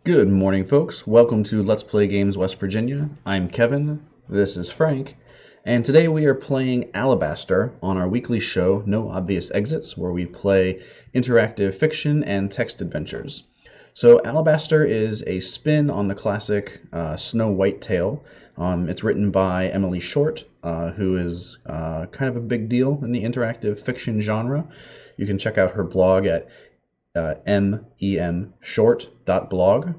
Good morning, folks. Welcome to Let's Play Games West Virginia. I'm Kevin. This is Frank. And today we are playing Alabaster on our weekly show, No Obvious Exits, where we play interactive fiction and text adventures. So Alabaster is a spin on the classic Snow White tale. It's written by Emily Short, who is kind of a big deal in the interactive fiction genre. You can check out her blog at memshort.blog.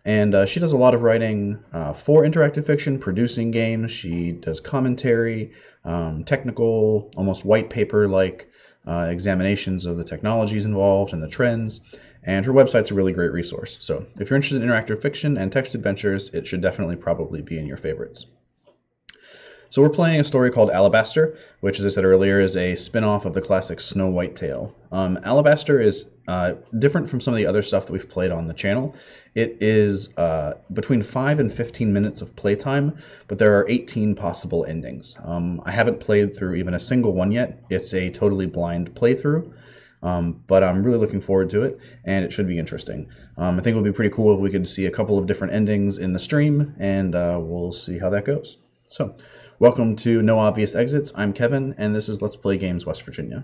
And she does a lot of writing for interactive fiction, producing games. She does commentary, technical, almost white paper-like examinations of the technologies involved and the trends. And her website's a really great resource. So if you're interested in interactive fiction and text adventures, it should definitely probably be in your favorites. So we're playing a story called Alabaster, which, as I said earlier, is a spin-off of the classic Snow White tale. Alabaster is different from some of the other stuff that we've played on the channel. It is between 5 and 15 minutes of playtime, but there are 18 possible endings. I haven't played through even a single one yet. It's a totally blind playthrough, but I'm really looking forward to it, and it should be interesting. I think it would be pretty cool if we could see a couple of different endings in the stream, and we'll see how that goes. So, welcome to No Obvious Exits. I'm Kevin, and this is Let's Play Games West Virginia.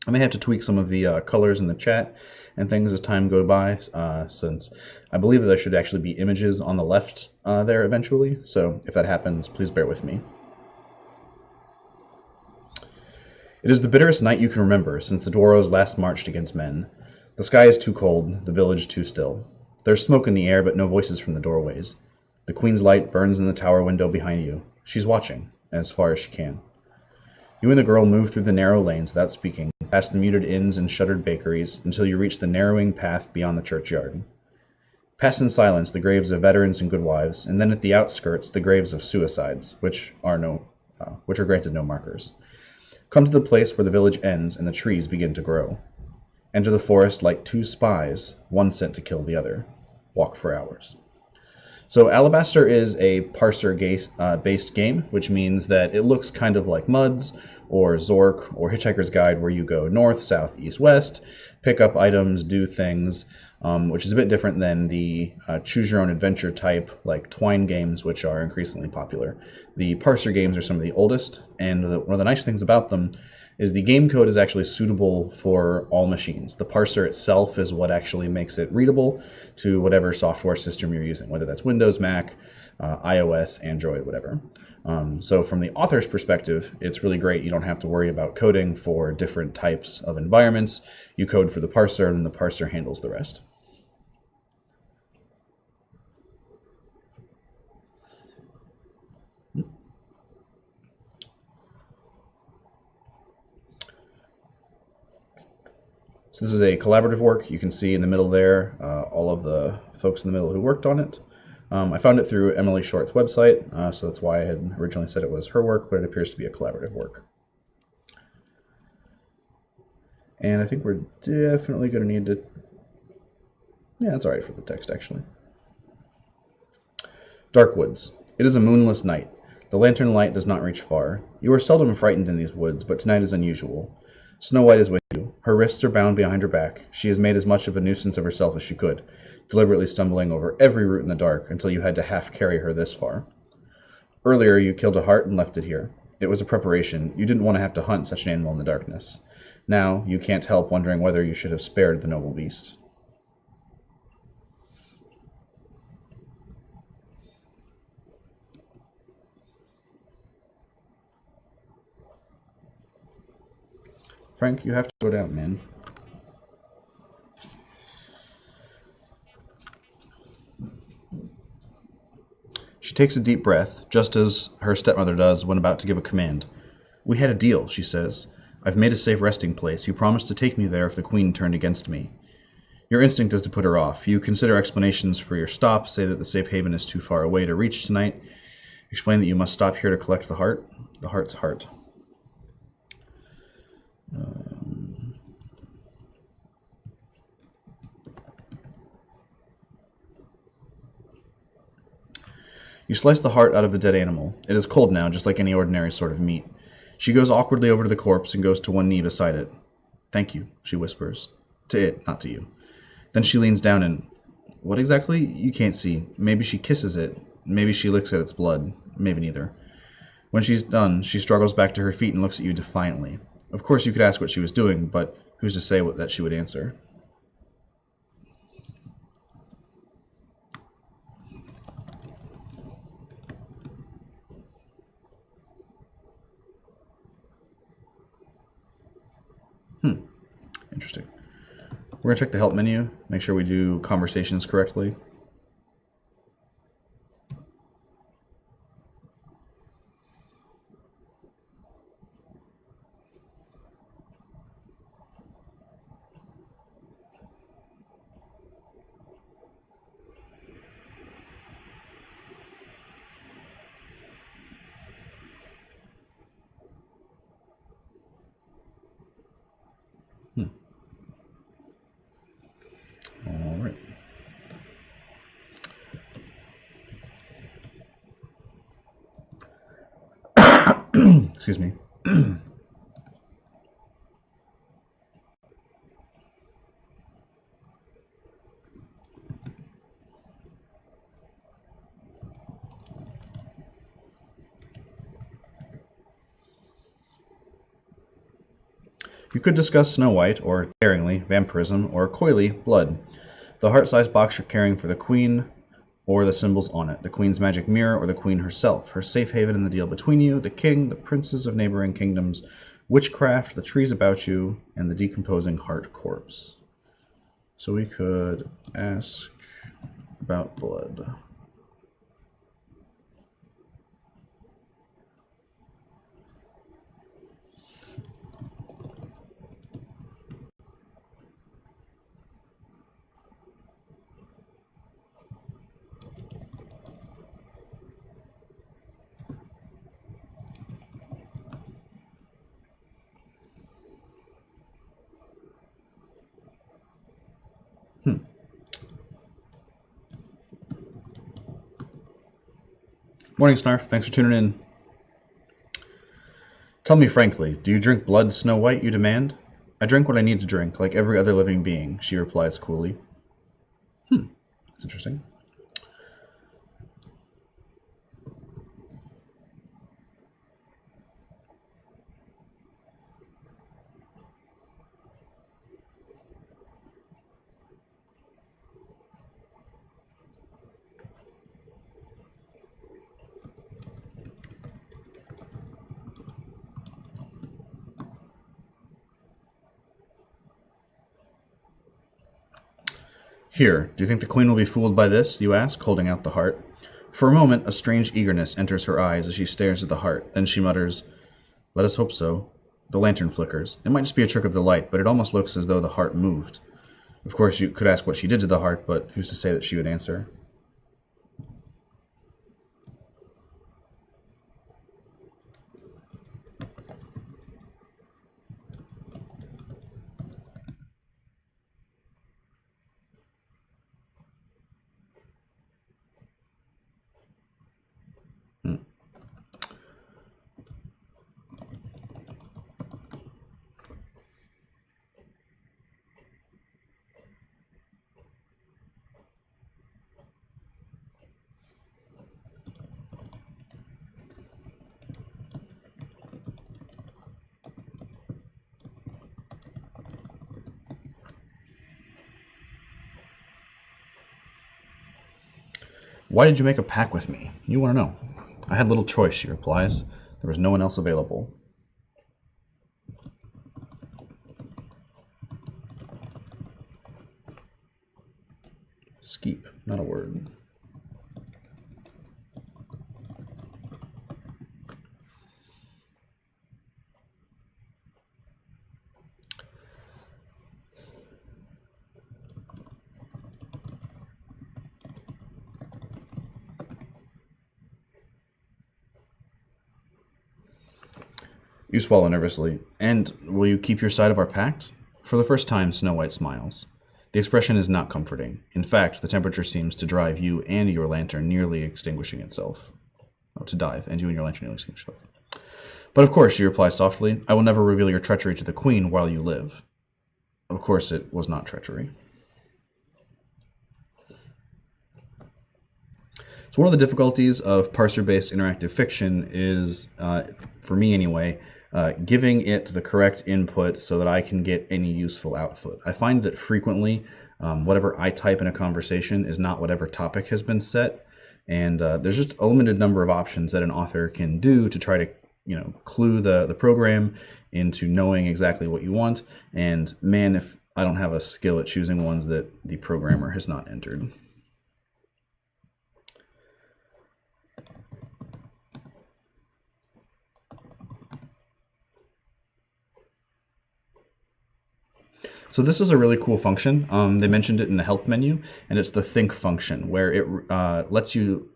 I may have to tweak some of the colors in the chat and things as time goes by, since I believe that there should actually be images on the left there eventually, so if that happens, please bear with me. It is the bitterest night you can remember since the Dwarrows last marched against men. The sky is too cold, the village too still. There's smoke in the air, but no voices from the doorways. The Queen's light burns in the tower window behind you. She's watching, as far as she can. You and the girl move through the narrow lanes without speaking, past the muted inns and shuttered bakeries, until you reach the narrowing path beyond the churchyard. Pass in silence the graves of veterans and goodwives, and then at the outskirts the graves of suicides, which are granted no markers. Come to the place where the village ends and the trees begin to grow. Enter the forest like two spies, one sent to kill the other. Walk for hours. So Alabaster is a parser-based game, which means that it looks kind of like Muds, or Zork, or Hitchhiker's Guide, where you go north, south, east, west, pick up items, do things, which is a bit different than the choose-your-own-adventure type, like Twine games, which are increasingly popular. The parser games are some of the oldest, and one of the nice things about them is the game code is actually suitable for all machines. The parser itself is what actually makes it readable to whatever software system you're using, whether that's Windows, Mac, iOS, Android, whatever. So from the author's perspective, it's really great. You don't have to worry about coding for different types of environments. You code for the parser, and the parser handles the rest. So this is a collaborative work. You can see in the middle there all of the folks in the middle who worked on it. I found it through Emily Short's website, so that's why I had originally said it was her work, but it appears to be a collaborative work. And I think we're definitely going to need to... Yeah, that's alright for the text, actually. Dark woods. It is a moonless night. The lantern light does not reach far. You are seldom frightened in these woods, but tonight is unusual. Snow White is with you. Her wrists are bound behind her back. She has made as much of a nuisance of herself as she could, deliberately stumbling over every root in the dark until you had to half carry her this far. Earlier, you killed a hart and left it here. It was a preparation. You didn't want to have to hunt such an animal in the darkness. Now, you can't help wondering whether you should have spared the noble beast. Frank, you have to go down, man. She takes a deep breath, just as her stepmother does when about to give a command. We had a deal, she says. I've made a safe resting place. You promised to take me there if the Queen turned against me. Your instinct is to put her off. You consider explanations for your stop, say that the safe haven is too far away to reach tonight. Explain that you must stop here to collect the heart. The heart's heart. You slice the heart out of the dead animal. It is cold now, just like any ordinary sort of meat. She goes awkwardly over to the corpse and goes to one knee beside it. Thank you, she whispers. To it, not to you. Then she leans down and... What exactly? You can't see. Maybe she kisses it. Maybe she licks at its blood. Maybe neither. When she's done, she struggles back to her feet and looks at you defiantly. Of course, you could ask what she was doing, but who's to say that she would answer? Interesting. We're going to check the help menu, make sure we do conversations correctly. All right. Excuse me. You could discuss Snow White, or daringly, vampirism, or coyly, blood. The heart-sized box you're carrying for the Queen, or the symbols on it, the Queen's magic mirror, or the Queen herself, her safe haven in the deal between you, the King, the princes of neighboring kingdoms, witchcraft, the trees about you, and the decomposing heart corpse. So we could ask about blood. Morning, Snarf. Thanks for tuning in. Tell me frankly, do you drink blood, Snow White, you demand? I drink what I need to drink, like every other living being, she replies coolly. That's interesting. Here, do you think the Queen will be fooled by this, you ask, holding out the heart. For a moment, a strange eagerness enters her eyes as she stares at the heart. Then she mutters, "Let us hope so." The lantern flickers. It might just be a trick of the light, but it almost looks as though the heart moved. Of course, you could ask what she did to the heart, but who's to say that she would answer? Why did you make a pact with me? You want to know. I had little choice, she replies. There was no one else available. Skeep, not a word. You swallow nervously. And will you keep your side of our pact? For the first time, Snow White smiles. The expression is not comforting. In fact, the temperature seems to drive you and your lantern nearly extinguishing itself. Oh, to dive, and you and your lantern nearly extinguish itself. But of course, she replies softly, I will never reveal your treachery to the Queen while you live. Of course, it was not treachery. So one of the difficulties of parser-based interactive fiction is, for me anyway, giving it the correct input so that I can get any useful output. I find that frequently whatever I type in a conversation is not whatever topic has been set, and there's just a limited number of options that an author can do to try to clue the program into knowing exactly what you want. And man, if I don't have a skill at choosing ones that the programmer has not entered. So this is a really cool function. They mentioned it in the help menu, and it's the think function, where it lets you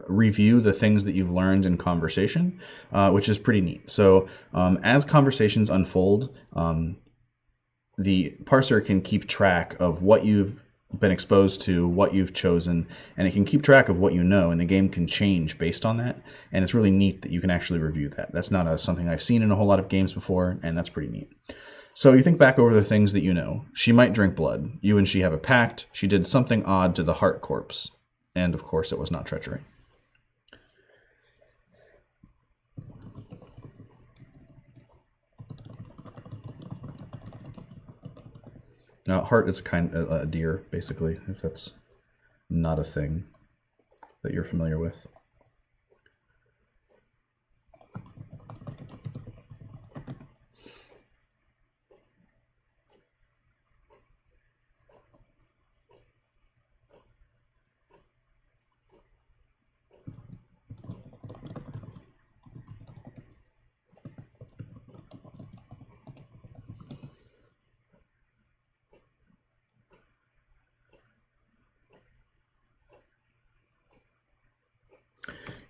review the things that you've learned in conversation, which is pretty neat. So as conversations unfold, the parser can keep track of what you've been exposed to, what you've chosen, and it can keep track of what you know, and the game can change based on that. And it's really neat that you can actually review that. That's not something I've seen in a whole lot of games before, and that's pretty neat. So you think back over the things that you know. She might drink blood. You and she have a pact. She did something odd to the heart corpse. And of course it was not treachery. Now, heart is a kind of a deer, basically, if that's not a thing that you're familiar with.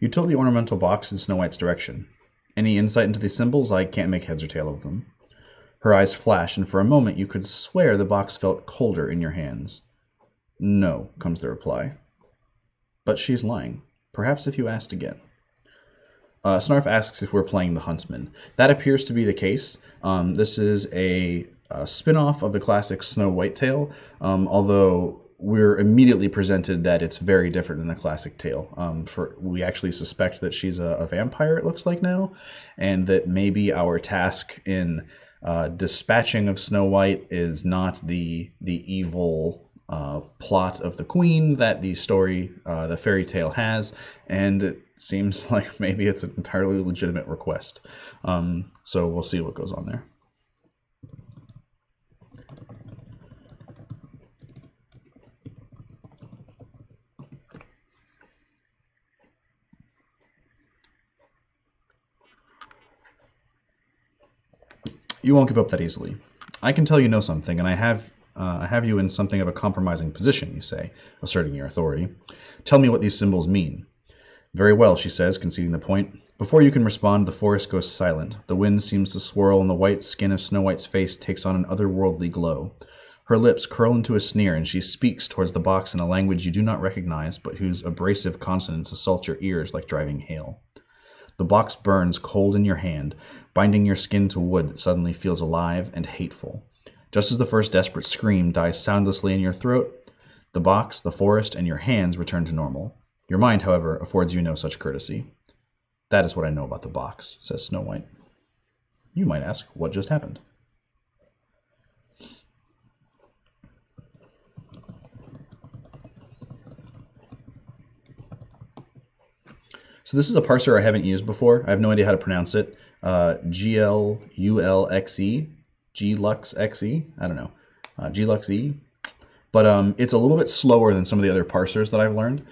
You tilt the ornamental box in Snow White's direction. Any insight into these symbols? I can't make heads or tail of them. Her eyes flash, and for a moment you could swear the box felt colder in your hands. No, comes the reply. But she's lying. Perhaps if you asked again. Snarf asks if we're playing the Huntsman. That appears to be the case. This is a spin-off of the classic Snow White tale, although we're immediately presented that it's very different than the classic tale. We actually suspect that she's a vampire, it looks like now, and that maybe our task in dispatching of Snow White is not the evil plot of the queen that the story, the fairy tale has, and it seems like maybe it's an entirely legitimate request. So we'll see what goes on there. You won't give up that easily. I can tell you know something, and I have you in something of a compromising position, you say, asserting your authority. Tell me what these symbols mean. Very well, she says, conceding the point. Before you can respond, the forest goes silent. The wind seems to swirl, and the white skin of Snow White's face takes on an otherworldly glow. Her lips curl into a sneer, and she speaks towards the box in a language you do not recognize, but whose abrasive consonants assault your ears like driving hail. The box burns cold in your hand, binding your skin to wood that suddenly feels alive and hateful. Just as the first desperate scream dies soundlessly in your throat, the box, the forest, and your hands return to normal. Your mind, however, affords you no such courtesy. That is what I know about the box, says Snow White. You might ask, what just happened? So this is a parser I haven't used before. I have no idea how to pronounce it. GLULXE, GLuxXE, I don't know, GLuxE. But it's a little bit slower than some of the other parsers that I've learned.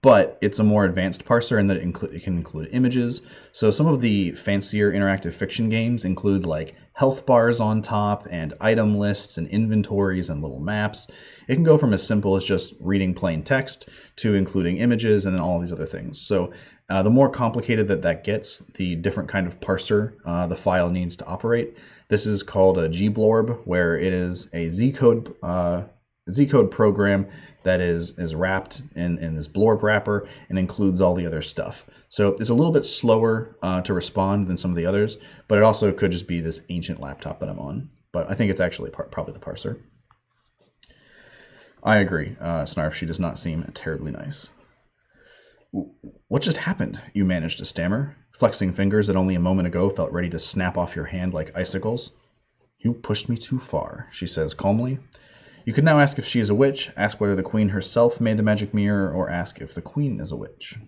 But it's a more advanced parser in that it can include images. So some of the fancier interactive fiction games include like health bars on top and item lists and inventories and little maps. It can go from as simple as just reading plain text to including images and then all these other things. So the more complicated that gets, the different kind of parser the file needs to operate. This is called a gblorb, where it is a Z-code program that is wrapped in this blorb wrapper and includes all the other stuff. So it's a little bit slower to respond than some of the others, but it also could just be this ancient laptop that I'm on. But I think it's actually probably the parser. I agree, Snarf, she does not seem terribly nice. What just happened? You managed to stammer, flexing fingers that only a moment ago felt ready to snap off your hand like icicles. You pushed me too far, she says calmly. You can now ask if she is a witch, ask whether the queen herself made the magic mirror, or ask if the queen is a witch.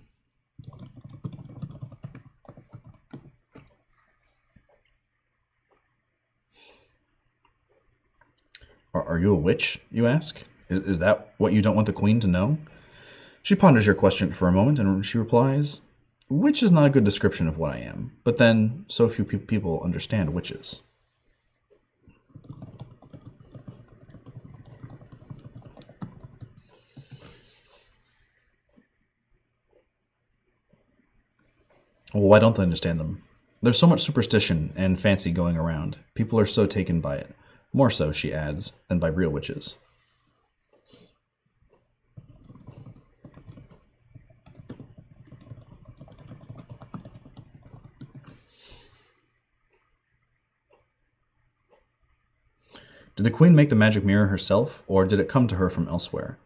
Are you a witch, you ask? Is that what you don't want the queen to know? She ponders your question for a moment, and she replies, Witch is not a good description of what I am, but then so few people understand witches. Well, why don't they understand them? There's so much superstition and fancy going around. People are so taken by it. More so, she adds, than by real witches. Did the queen make the magic mirror herself, or did it come to her from elsewhere?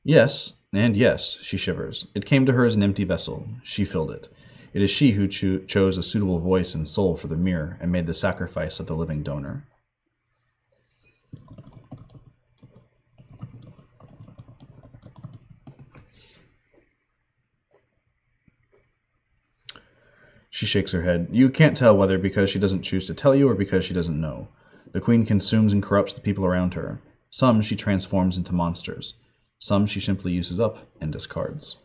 Yes, and yes, she shivers. It came to her as an empty vessel. She filled it. It is she who chose a suitable voice and soul for the mirror and made the sacrifice of the living donor. She shakes her head. You can't tell whether because she doesn't choose to tell you or because she doesn't know. The queen consumes and corrupts the people around her. Some she transforms into monsters. Some she simply uses up and discards.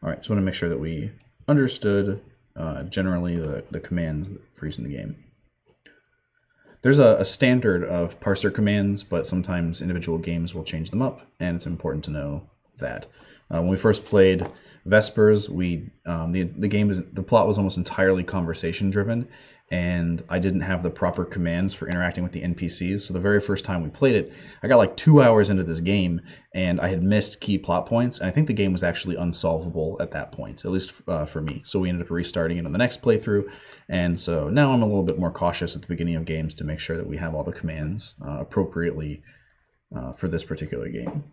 All right, so I want to make sure that we understood generally the commands for using the game. There's a standard of parser commands, but sometimes individual games will change them up, and it's important to know that. When we first played Vespers, the plot was almost entirely conversation driven, and I didn't have the proper commands for interacting with the NPCs. So the very first time we played it, I got like 2 hours into this game, and I had missed key plot points, and I think the game was actually unsolvable at that point, at least for me. So we ended up restarting it on the next playthrough, and so now I'm a little bit more cautious at the beginning of games to make sure that we have all the commands appropriately for this particular game.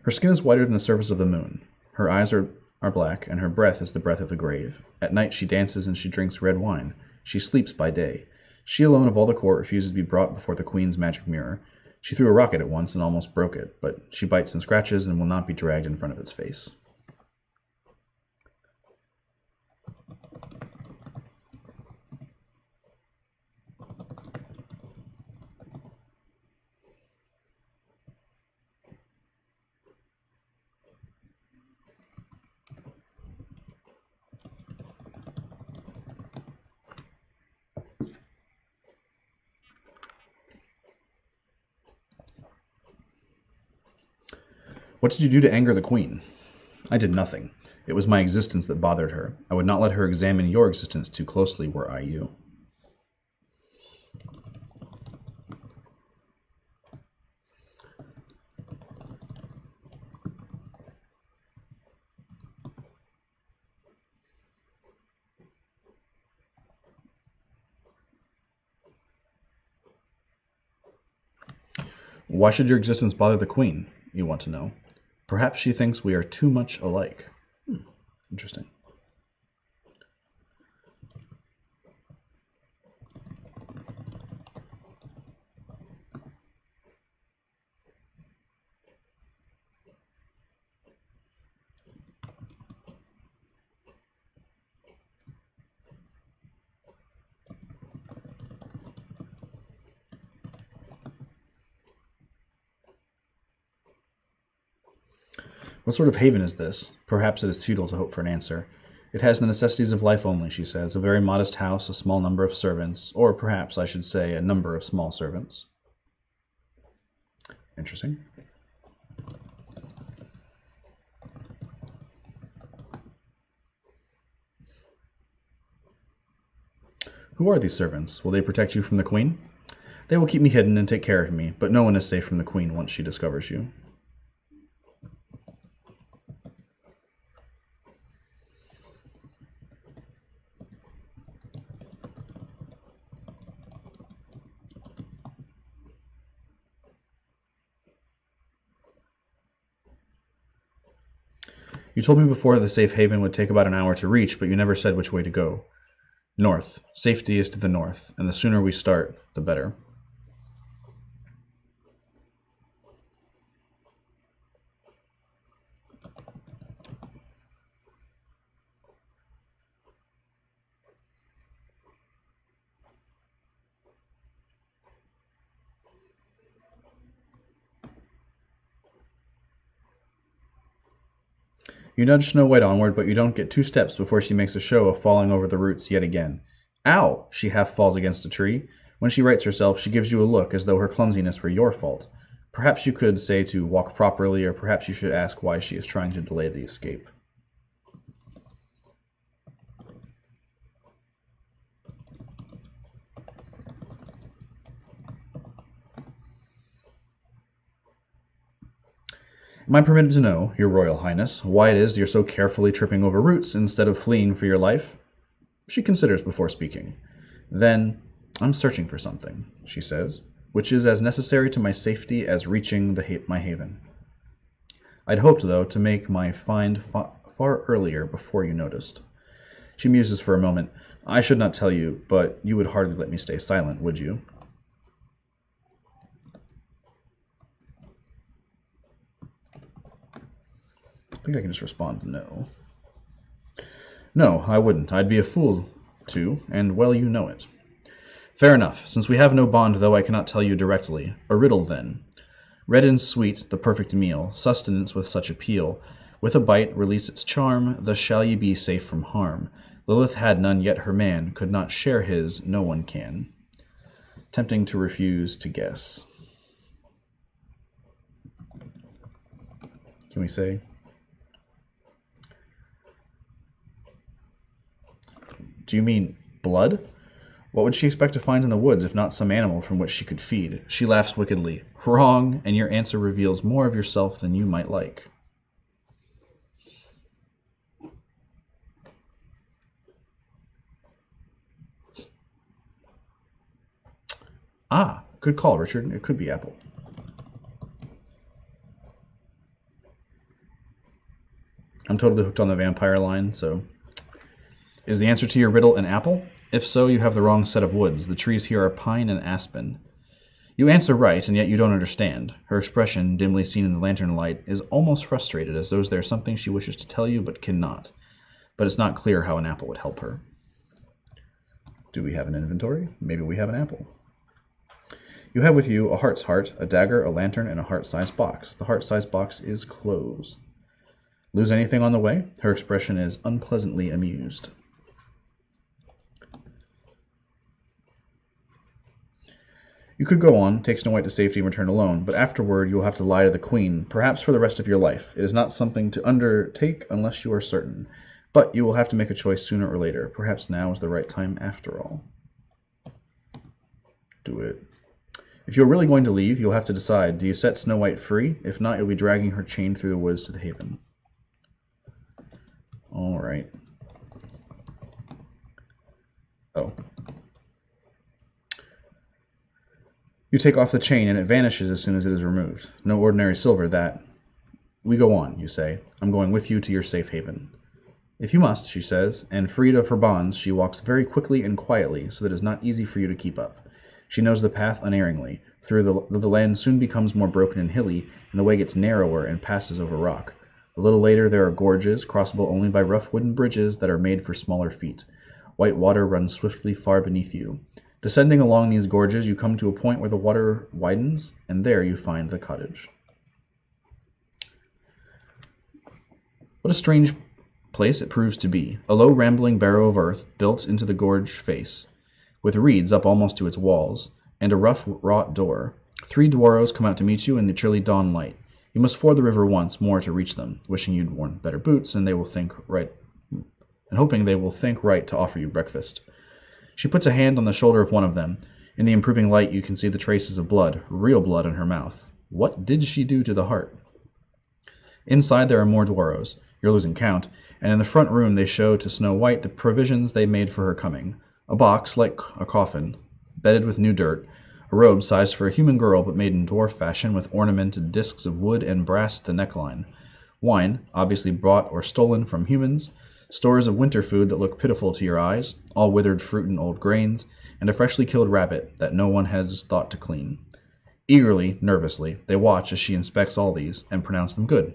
Her skin is whiter than the surface of the moon. Her eyes are black, and her breath is the breath of the grave. At night she dances and she drinks red wine. She sleeps by day. She alone of all the court refuses to be brought before the queen's magic mirror. She threw a rock at it once and almost broke it, but she bites and scratches and will not be dragged in front of its face. What did you do to anger the queen? I did nothing. It was my existence that bothered her. I would not let her examine your existence too closely were I you. Why should your existence bother the queen? You want to know. Perhaps she thinks we are too much alike. Interesting. What sort of haven is this? Perhaps it is futile to hope for an answer. It has the necessities of life only, she says, a very modest house, a small number of servants, or perhaps I should say a number of small servants. Interesting. Who are these servants? Will they protect you from the Queen? They will keep me hidden and take care of me, but no one is safe from the Queen once she discovers you. You told me before the safe haven would take about an hour to reach, but you never said which way to go. North. Safety is to the north, and the sooner we start, the better. You nudge Snow White onward, but you don't get 2 steps before she makes a show of falling over the roots yet again. Ow! She half falls against a tree. When she rights herself, she gives you a look as though her clumsiness were your fault. Perhaps you could say to walk properly, or perhaps you should ask why she is trying to delay the escape. Am I permitted to know, Your Royal Highness, why it is you're so carefully tripping over roots instead of fleeing for your life? She considers before speaking. Then, I'm searching for something, she says, which is as necessary to my safety as reaching my haven. I'd hoped, though, to make my find far earlier before you noticed. She muses for a moment. I should not tell you, but you would hardly let me stay silent, would you? I think I can just respond no. No, I wouldn't. I'd be a fool to, and well you know it. Fair enough. Since we have no bond, though I cannot tell you directly. A riddle, then. Red and sweet, the perfect meal, sustenance with such appeal. With a bite, release its charm, thus shall ye be safe from harm. Lilith had none, yet her man could not share his, no one can. Tempting to refuse to guess. Can we say? Do you mean blood? What would she expect to find in the woods if not some animal from which she could feed? She laughs wickedly. Wrong, and your answer reveals more of yourself than you might like. Ah, good call, Richard. It could be apple. I'm totally hooked on the vampire line, so... Is the answer to your riddle an apple? If so, you have the wrong set of woods. The trees here are pine and aspen. You answer right, and yet you don't understand. Her expression, dimly seen in the lantern light, is almost frustrated, as though there's something she wishes to tell you but cannot. But it's not clear how an apple would help her. Do we have an inventory? Maybe we have an apple. You have with you a heart's heart, a dagger, a lantern, and a heart-sized box. The heart-sized box is closed. Lose anything on the way? Her expression is unpleasantly amused. You could go on, take Snow White to safety and return alone, but afterward you will have to lie to the Queen, perhaps for the rest of your life. It is not something to undertake unless you are certain, but you will have to make a choice sooner or later. Perhaps now is the right time after all. Do it. If you're really going to leave, you'll have to decide, do you set Snow White free? If not, you'll be dragging her chained through the woods to the haven. All right. Oh. You take off the chain, and it vanishes as soon as it is removed. No ordinary silver, that. We go on, you say. I'm going with you to your safe haven. If you must, she says, and freed of her bonds, she walks very quickly and quietly, so that it is not easy for you to keep up. She knows the path unerringly. Through the land soon becomes more broken and hilly, and the way gets narrower and passes over rock. A little later there are gorges, crossable only by rough wooden bridges that are made for smaller feet. White water runs swiftly far beneath you. Descending along these gorges, you come to a point where the water widens, and there you find the cottage. What a strange place it proves to be. A low rambling barrow of earth built into the gorge face, with reeds up almost to its walls, and a rough wrought door. 3 dwarros come out to meet you in the chilly dawn light. You must ford the river once more to reach them, wishing you'd worn better boots, and hoping they will think right to offer you breakfast. She puts a hand on the shoulder of one of them. In the improving light you can see the traces of blood, real blood, in her mouth. What did she do to the heart? Inside there are more dwarros. You're losing count, and in the front room they show to Snow White the provisions they made for her coming. A box, like a coffin, bedded with new dirt, a robe sized for a human girl but made in dwarf fashion with ornamented discs of wood and brass at the neckline. Wine, obviously bought or stolen from humans, stores of winter food that look pitiful to your eyes, all withered fruit and old grains, and a freshly killed rabbit that no one has thought to clean. Eagerly, nervously, they watch as she inspects all these, and pronounce them good.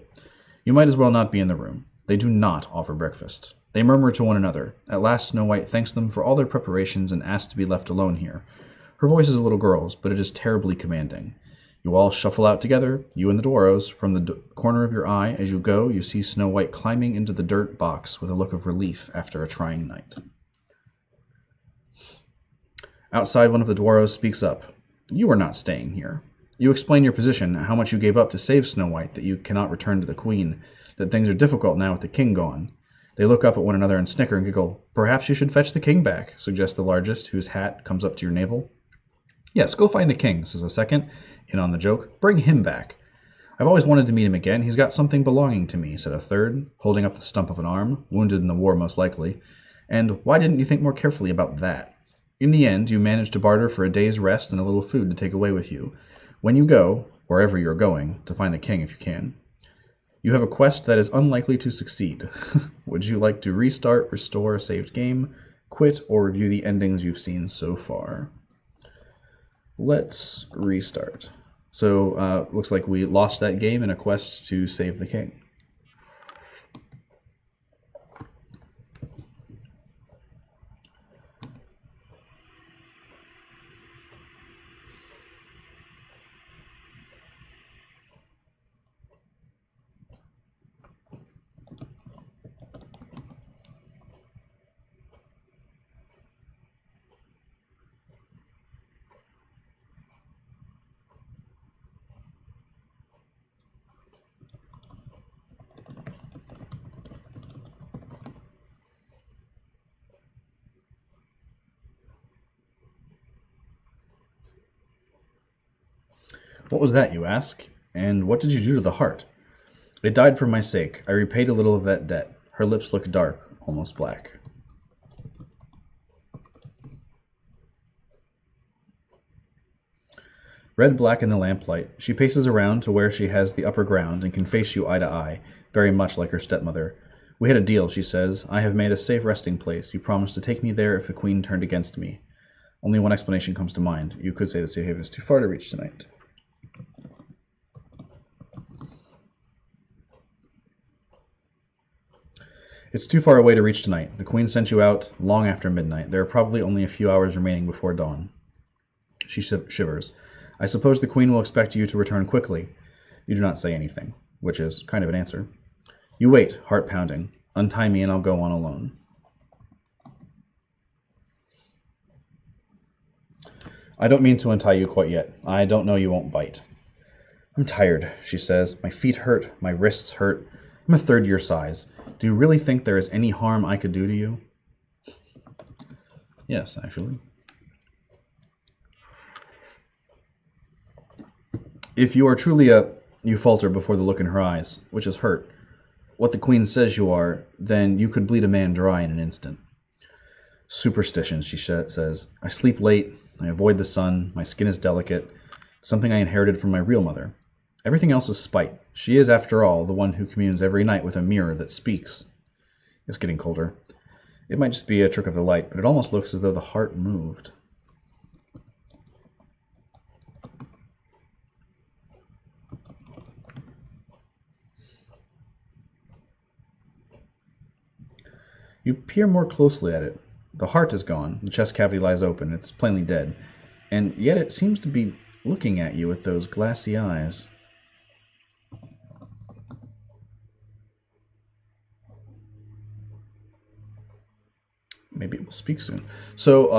You might as well not be in the room. They do not offer breakfast. They murmur to one another. At last Snow White thanks them for all their preparations and asks to be left alone here. Her voice is a little girl's, but it is terribly commanding. You all shuffle out together, you and the dwarros. From the corner of your eye, as you go, you see Snow White climbing into the dirt box with a look of relief after a trying night. Outside, one of the dwarros speaks up. You are not staying here. You explain your position, how much you gave up to save Snow White, that you cannot return to the Queen, that things are difficult now with the king gone. They look up at one another and snicker and giggle. Perhaps you should fetch the king back, suggests the largest, whose hat comes up to your navel. Yes, go find the king, says the second, in on the joke. Bring him back. I've always wanted to meet him again. He's got something belonging to me, said a third, holding up the stump of an arm, wounded in the war most likely. And why didn't you think more carefully about that? In the end, you managed to barter for a day's rest and a little food to take away with you. When you go, wherever you're going, to find the king if you can, you have a quest that is unlikely to succeed. Would you like to restart, restore a saved game, quit, or review the endings you've seen so far? Let's restart. So, looks like we lost that game in a quest to save the king. What was that, you ask? And what did you do to the heart? It died for my sake. I repaid a little of that debt. Her lips look dark, almost black. Red-black in the lamplight, she paces around to where she has the upper ground and can face you eye to eye, very much like her stepmother. We had a deal, she says. I have made a safe resting place. You promised to take me there if the Queen turned against me. Only one explanation comes to mind. You could say the safe haven is too far to reach tonight. It's too far away to reach tonight. The Queen sent you out long after midnight. There are probably only a few hours remaining before dawn. She shivers. I suppose the Queen will expect you to return quickly. You do not say anything, which is kind of an answer. You wait, heart pounding. Untie me and I'll go on alone. I don't mean to untie you quite yet. I don't know you won't bite. I'm tired, she says. My feet hurt. My wrists hurt. I'm a third your size. Do you really think there is any harm I could do to you? Yes, actually. If you are truly you falter before the look in her eyes, which is hurt. What the Queen says you are, then you could bleed a man dry in an instant. Superstitions, she says. I sleep late. I avoid the sun. My skin is delicate. Something I inherited from my real mother. Everything else is spite. She is, after all, the one who communes every night with a mirror that speaks. It's getting colder. It might just be a trick of the light, but it almost looks as though the heart moved. You peer more closely at it. The heart is gone. The chest cavity lies open. It's plainly dead. And yet it seems to be looking at you with those glassy eyes. Speak soon. So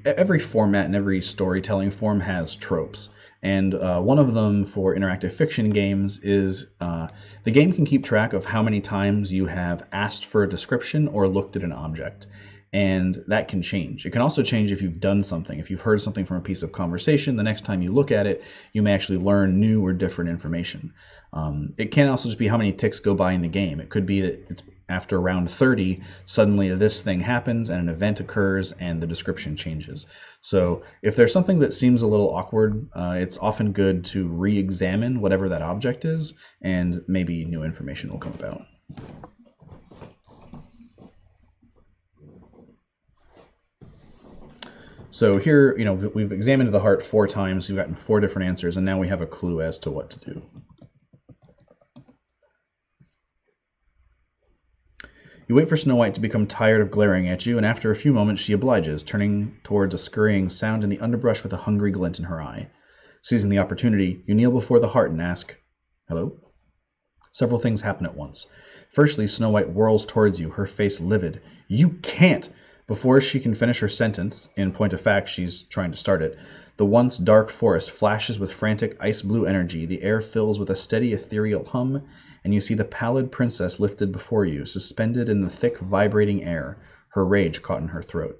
every format and every storytelling form has tropes, and one of them for interactive fiction games is the game can keep track of how many times you have asked for a description or looked at an object. And that can change. It can also change if you've done something. If you've heard something from a piece of conversation, the next time you look at it, you may actually learn new or different information. It can also just be how many ticks go by in the game. It could be that it's after round 30, suddenly this thing happens and an event occurs and the description changes. So if there's something that seems a little awkward, it's often good to re-examine whatever that object is, and maybe new information will come about. So here, we've examined the heart 4 times, we've gotten 4 different answers, and now we have a clue as to what to do. You wait for Snow White to become tired of glaring at you, and after a few moments she obliges, turning towards a scurrying sound in the underbrush with a hungry glint in her eye. Seizing the opportunity, you kneel before the heart and ask, "Hello?" Several things happen at once. Firstly, Snow White whirls towards you, her face livid. "You can't!" Before she can finish her sentence, in point of fact she's trying to start it, the once dark forest flashes with frantic ice-blue energy, the air fills with a steady ethereal hum, and you see the pallid princess lifted before you, suspended in the thick, vibrating air, her rage caught in her throat.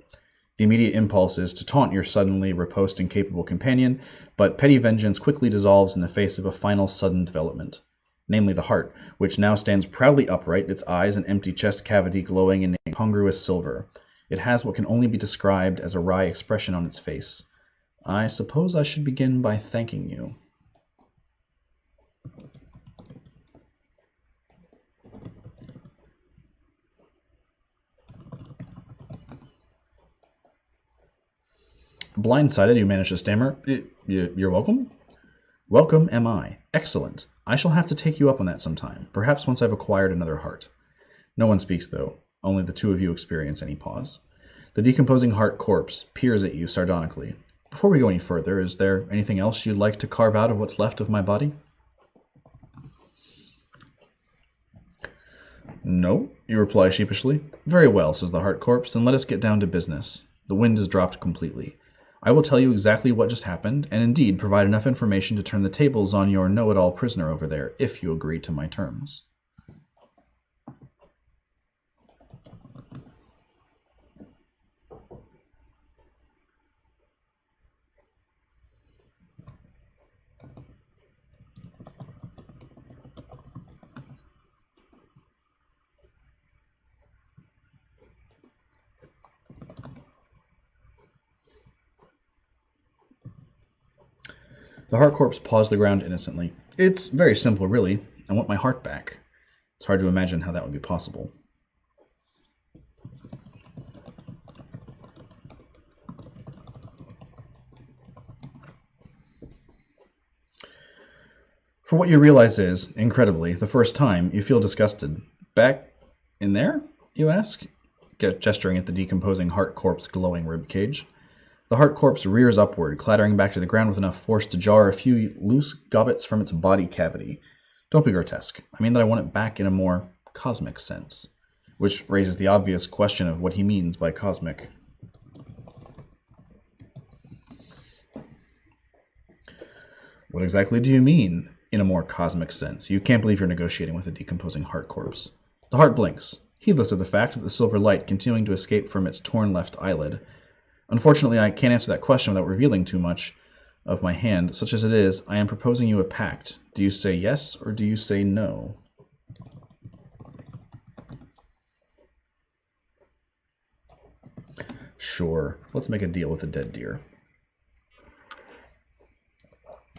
The immediate impulse is to taunt your suddenly riposte and capable companion, but petty vengeance quickly dissolves in the face of a final sudden development. Namely the heart, which now stands proudly upright, its eyes and empty chest cavity glowing in incongruous silver. It has what can only be described as a wry expression on its face. "I suppose I should begin by thanking you." Blindsided, you manage to stammer, "You're welcome?" "Welcome am I. Excellent. I shall have to take you up on that sometime, perhaps once I've acquired another heart." No one speaks, though. Only the two of you experience any pause. The decomposing heart corpse peers at you sardonically. "Before we go any further, is there anything else you'd like to carve out of what's left of my body?" "No," you reply sheepishly. "Very well," says the heart corpse, "then let us get down to business." The wind has dropped completely. I will tell you exactly what just happened, and indeed provide enough information to turn the tables on your know-it-all prisoner over there, if you agree to my terms. The heart corpse paws the ground innocently. "It's very simple, really. I want my heart back." It's hard to imagine how that would be possible. For what you realize is, incredibly, the first time, you feel disgusted. "Back in there?" you ask, gesturing at the decomposing heart corpse glowing ribcage. The heart corpse rears upward, clattering back to the ground with enough force to jar a few loose gobbets from its body cavity. Don't be grotesque. I mean that I want it back in a more cosmic sense. Which raises the obvious question of what he means by cosmic. What exactly do you mean, in a more cosmic sense? You can't believe you're negotiating with a decomposing heart corpse. The heart blinks, heedless of the fact of the silver light continuing to escape from its torn left eyelid. Unfortunately, I can't answer that question without revealing too much of my hand. Such as it is, I am proposing you a pact. Do you say yes, or do you say no? Sure, let's make a deal with a dead deer.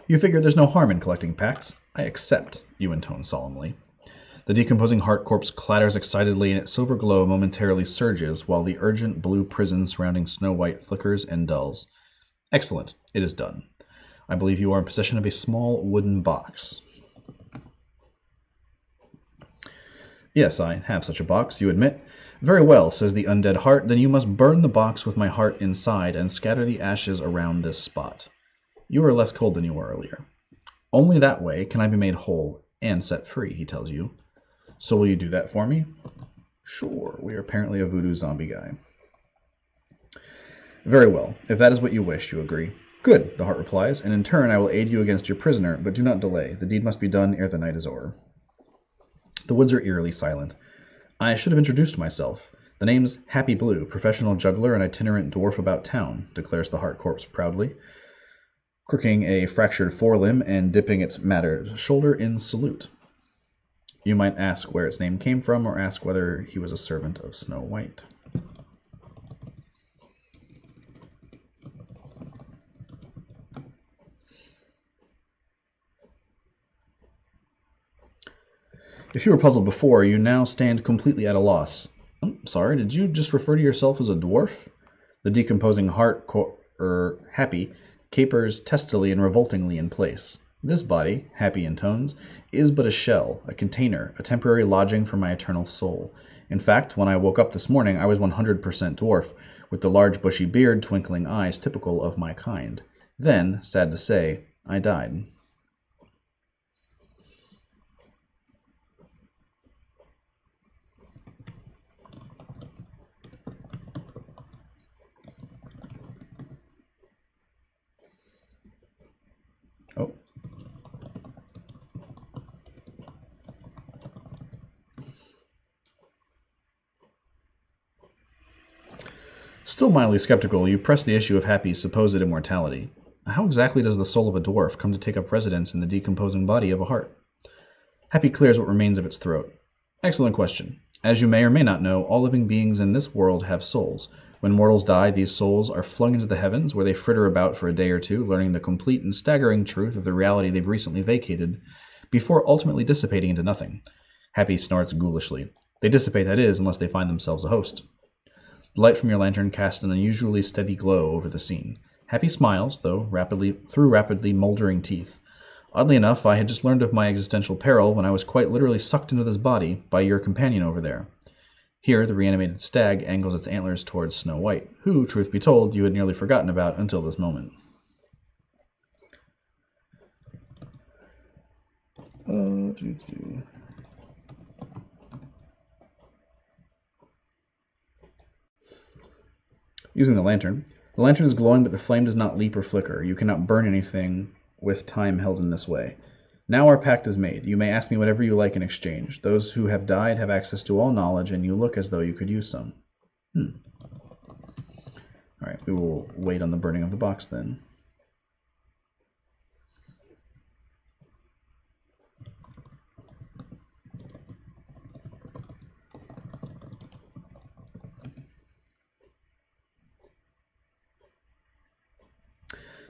You figure there's no harm in collecting pacts. I accept, you intone solemnly. The decomposing heart corpse clatters excitedly, and its silver glow momentarily surges, while the urgent blue prison surrounding Snow White flickers and dulls. Excellent. It is done. I believe you are in possession of a small wooden box. Yes, I have such a box, you admit. Very well, says the undead heart, then you must burn the box with my heart inside and scatter the ashes around this spot. You are less cold than you were earlier. Only that way can I be made whole and set free, he tells you. So will you do that for me? Sure, we are apparently a voodoo zombie guy. Very well. If that is what you wish, you agree. Good, the heart replies, and in turn I will aid you against your prisoner, but do not delay. The deed must be done ere the night is o'er. The woods are eerily silent. I should have introduced myself. The name's Happy Blue, professional juggler and itinerant dwarf about town, declares the heart corpse proudly, crooking a fractured forelimb and dipping its matted shoulder in salute. You might ask where its name came from, or ask whether he was a servant of Snow White. If you were puzzled before, you now stand completely at a loss. I'm sorry, did you just refer to yourself as a dwarf? The decomposing heart, Happy, capers testily and revoltingly in place. This body, Happy intones, is but a shell, a container, a temporary lodging for my eternal soul. In fact, when I woke up this morning, I was 100% dwarf, with the large bushy beard, twinkling eyes typical of my kind. Then, sad to say, I died. Oh. Still mildly skeptical, you press the issue of Happy's supposed immortality. How exactly does the soul of a dwarf come to take up residence in the decomposing body of a heart? Happy clears what remains of its throat. Excellent question. As you may or may not know, all living beings in this world have souls. When mortals die, these souls are flung into the heavens, where they fritter about for a day or two, learning the complete and staggering truth of the reality they've recently vacated, before ultimately dissipating into nothing. Happy snorts ghoulishly. They dissipate, that is, unless they find themselves a host. The light from your lantern casts an unusually steady glow over the scene. Happy smiles, though through rapidly moldering teeth. Oddly enough, I had just learned of my existential peril when I was quite literally sucked into this body by your companion over there. Here, the reanimated stag angles its antlers towards Snow White, who, truth be told, you had nearly forgotten about until this moment. Using the lantern. The lantern is glowing, but the flame does not leap or flicker. You cannot burn anything with time held in this way. Now our pact is made. You may ask me whatever you like in exchange. Those who have died have access to all knowledge, and you look as though you could use some. Alright, we will wait on the burning of the box then.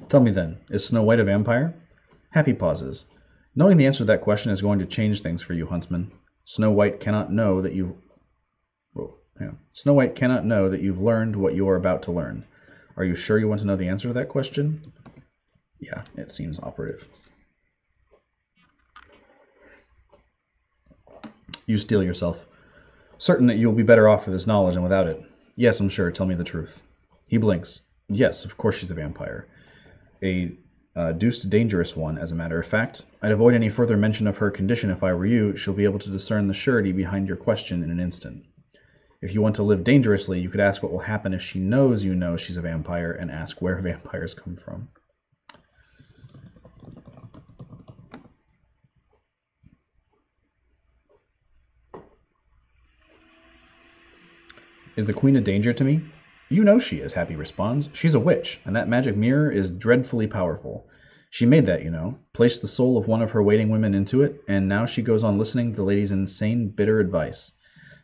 Tell me then, is Snow White a vampire? Happy pauses. Knowing the answer to that question is going to change things for you, huntsman. Snow White cannot know that you've learned what you are about to learn. Are you sure you want to know the answer to that question? Yeah, it seems operative. You steel yourself. Certain that you will be better off with this knowledge than without it. Yes, I'm sure. Tell me the truth. He blinks. Yes, of course she's a vampire. A deuced dangerous one, as a matter of fact. I'd avoid any further mention of her condition if I were you. She'll be able to discern the surety behind your question in an instant. If you want to live dangerously, you could ask what will happen if she knows you know she's a vampire, and ask where vampires come from. Is the queen a danger to me? You know she is, Happy responds. She's a witch, and that magic mirror is dreadfully powerful. She made that, you know, placed the soul of one of her waiting women into it, and now she goes on listening to the lady's insane, bitter advice.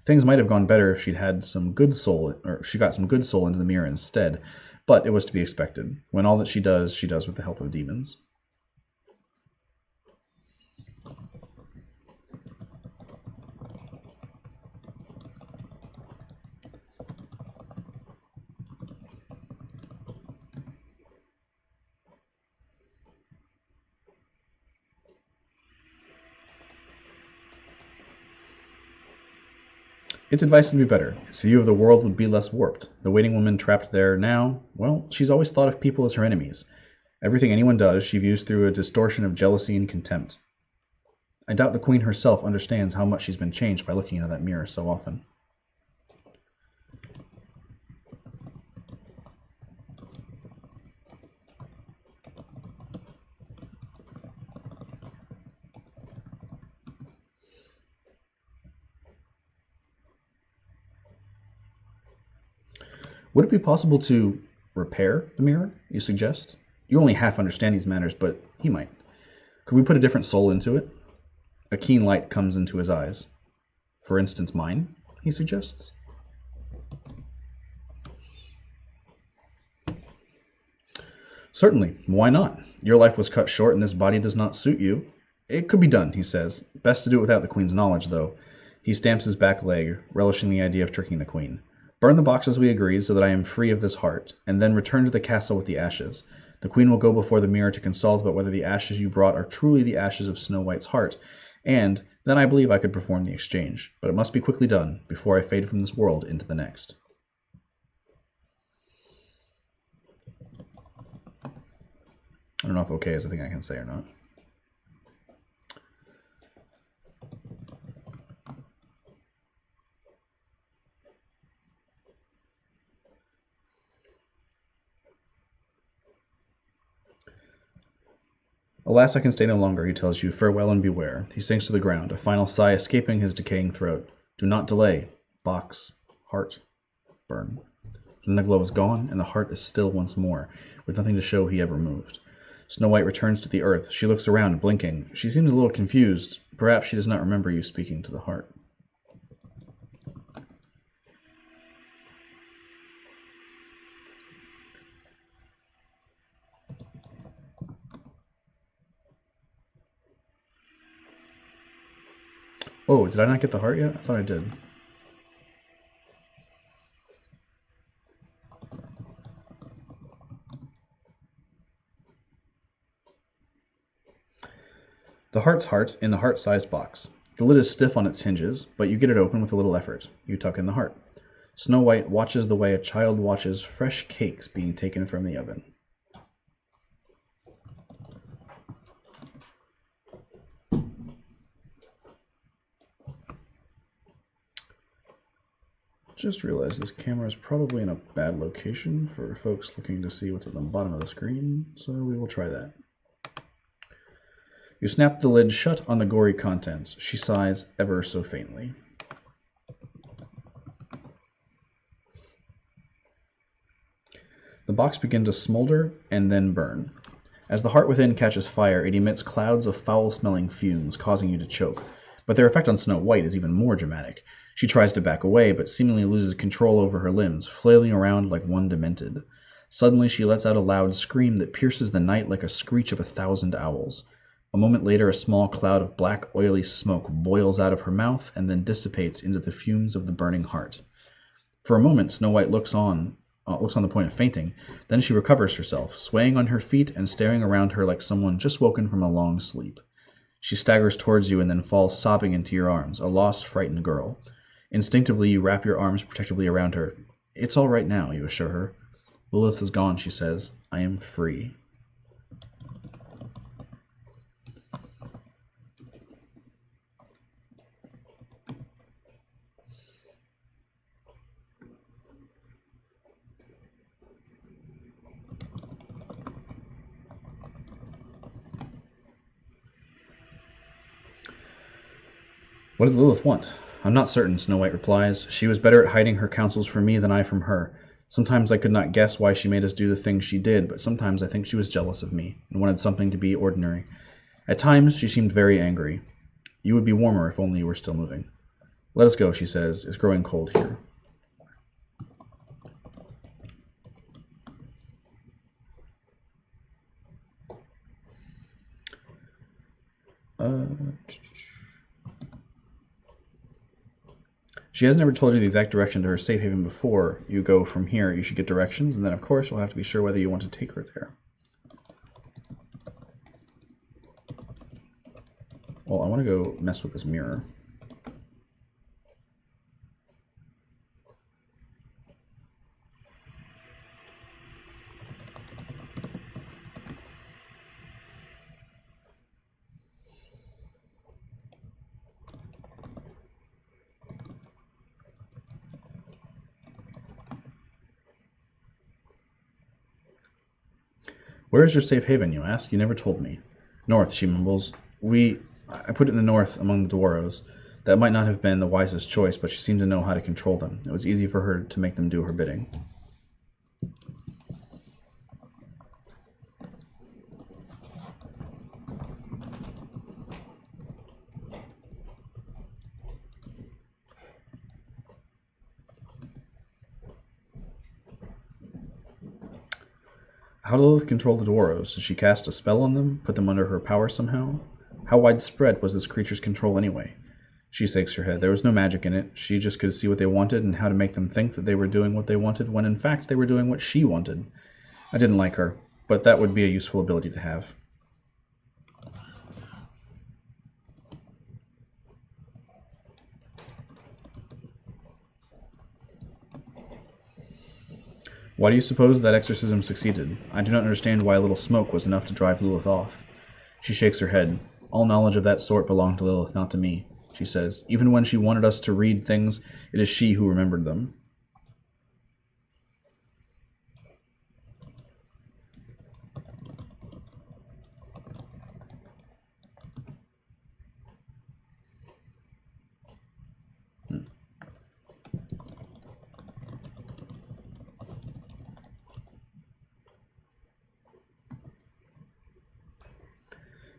Things might have gone better if she got some good soul into the mirror instead, but it was to be expected. When all that she does with the help of demons. Its advice would be better. Its view of the world would be less warped. The waiting woman trapped there now, well, she's always thought of people as her enemies. Everything anyone does, she views through a distortion of jealousy and contempt. I doubt the queen herself understands how much she's been changed by looking into that mirror so often. Would it be possible to repair the mirror, you suggest? You only half understand these matters, but he might. Could we put a different soul into it? A keen light comes into his eyes. For instance, mine, he suggests. Certainly. Why not? Your life was cut short and this body does not suit you. It could be done, he says. Best to do it without the Queen's knowledge, though. He stamps his back leg, relishing the idea of tricking the Queen. Burn the box as we agreed, so that I am free of this heart, and then return to the castle with the ashes. The Queen will go before the mirror to consult about whether the ashes you brought are truly the ashes of Snow White's heart, and then I believe I could perform the exchange. But it must be quickly done, before I fade from this world into the next. I don't know if okay is a thing I can say or not. Alas, I can stay no longer, he tells you. Farewell and beware. He sinks to the ground, a final sigh escaping his decaying throat. Do not delay. Box. Heart. Burn. Then the glow is gone, and the heart is still once more, with nothing to show he ever moved. Snow White returns to the earth. She looks around, blinking. She seems a little confused. Perhaps she does not remember you speaking to the heart. Oh, did I not get the heart yet? I thought I did. The heart's heart in the heart-sized box. The lid is stiff on its hinges, but you get it open with a little effort. You tuck in the heart. Snow White watches the way a child watches fresh cakes being taken from the oven. Just realized this camera is probably in a bad location for folks looking to see what's at the bottom of the screen, so we will try that. You snap the lid shut on the gory contents. She sighs ever so faintly. The box begins to smolder and then burn. As the heart within catches fire, it emits clouds of foul-smelling fumes, causing you to choke. But their effect on Snow White is even more dramatic. She tries to back away, but seemingly loses control over her limbs, flailing around like one demented. Suddenly she lets out a loud scream that pierces the night like a screech of 1,000 owls. A moment later, a small cloud of black, oily smoke boils out of her mouth and then dissipates into the fumes of the burning heart. For a moment, Snow White looks on the point of fainting. Then she recovers herself, swaying on her feet and staring around her like someone just woken from a long sleep. She staggers towards you and then falls sobbing into your arms, a lost, frightened girl. Instinctively, you wrap your arms protectively around her. It's all right now, you assure her. Lilith is gone, she says. I am free. What did Lilith want? I'm not certain, Snow White replies. She was better at hiding her counsels from me than I from her. Sometimes I could not guess why she made us do the things she did, but sometimes I think she was jealous of me and wanted something to be ordinary. At times, she seemed very angry. You would be warmer if only you were still moving. Let us go, she says. It's growing cold here. She has never told you the exact direction to her safe haven before you go from here. You should get directions, and then, of course, you'll have to be sure whether you want to take her there. Well, I want to go mess with this mirror. Where is your safe haven, you ask? You never told me. North, she mumbles. I put it in the north among the Dwarrows. That might not have been the wisest choice, but she seemed to know how to control them. It was easy for her to make them do her bidding. How did Lilith control the Dwarves? Did she cast a spell on them? Put them under her power somehow? How widespread was this creature's control anyway? She shakes her head. There was no magic in it. She just could see what they wanted and how to make them think that they were doing what they wanted when in fact they were doing what she wanted. I didn't like her, but that would be a useful ability to have. Why do you suppose that exorcism succeeded? I do not understand why a little smoke was enough to drive Lilith off. She shakes her head. All knowledge of that sort belonged to Lilith, not to me, she says. Even when she wanted us to read things, it is she who remembered them.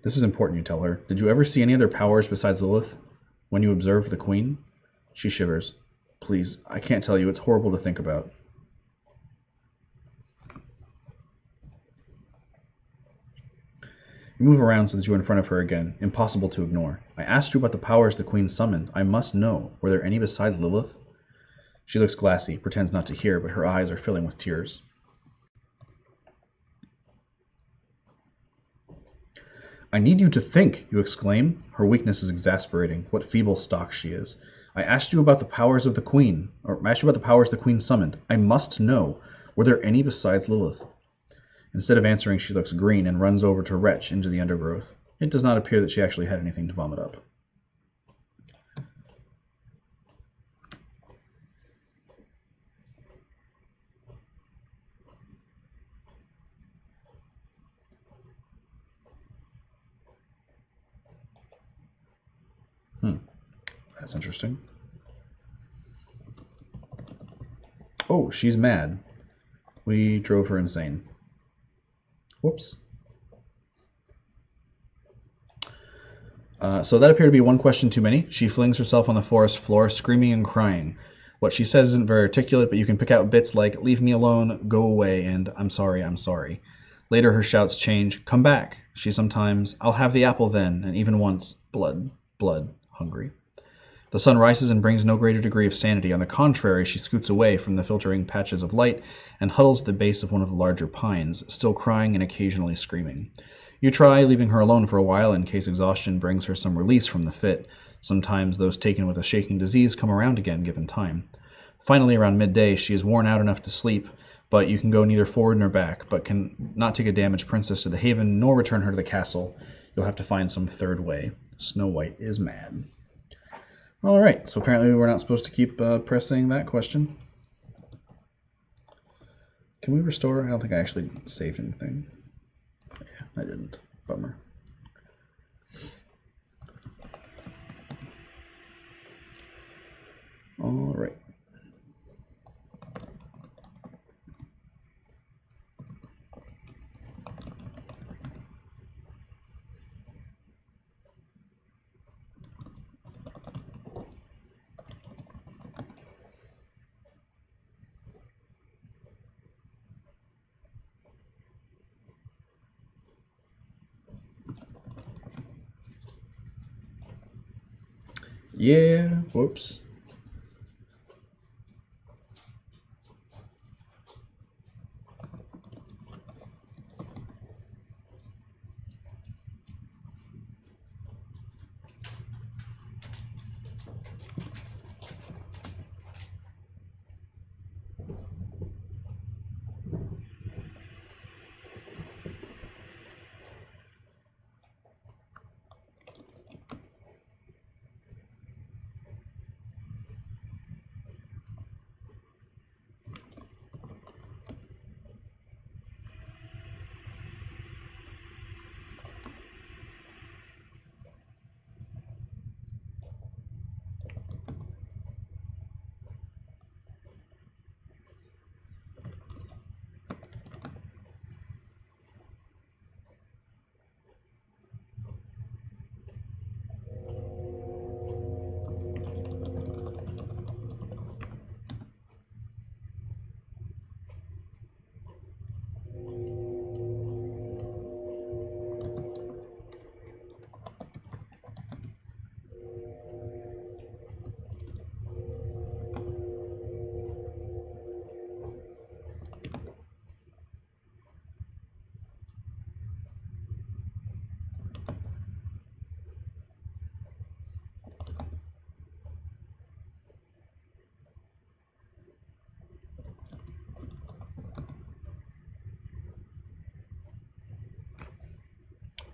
This is important, you tell her. Did you ever see any other powers besides Lilith? When you observed the Queen? She shivers. Please, I can't tell you. It's horrible to think about. You move around so that you're in front of her again. Impossible to ignore. I asked you about the powers the Queen summoned. I must know. Were there any besides Lilith? She looks glassy, pretends not to hear, but her eyes are filling with tears. I need you to think, you exclaim. Her weakness is exasperating. What feeble stock she is. I asked you about the powers of the Queen, or I asked you about the powers the Queen summoned. I must know. Were there any besides Lilith? Instead of answering, she looks green and runs over to retch into the undergrowth. It does not appear that she actually had anything to vomit up. That's interesting. Oh, she's mad. We drove her insane. Whoops. So that appeared to be one question too many. She flings herself on the forest floor, screaming and crying. What she says isn't very articulate, but you can pick out bits like, leave me alone, go away, and I'm sorry, I'm sorry. Later her shouts change, come back. She sometimes, I'll have the apple then, and even once, blood, blood, hungry. The sun rises and brings no greater degree of sanity. On the contrary, she scoots away from the filtering patches of light and huddles at the base of one of the larger pines, still crying and occasionally screaming. You try leaving her alone for a while in case exhaustion brings her some release from the fit. Sometimes those taken with a shaking disease come around again given time. Finally, around midday, she is worn out enough to sleep, but you can go neither forward nor back, but can not take a damaged princess to the haven nor return her to the castle. You'll have to find some third way. Snow White is mad. Alright, so apparently we're not supposed to keep pressing that question. Can we restore? I don't think I actually saved anything. Yeah, I didn't. Bummer. Alright. Yeah, whoops.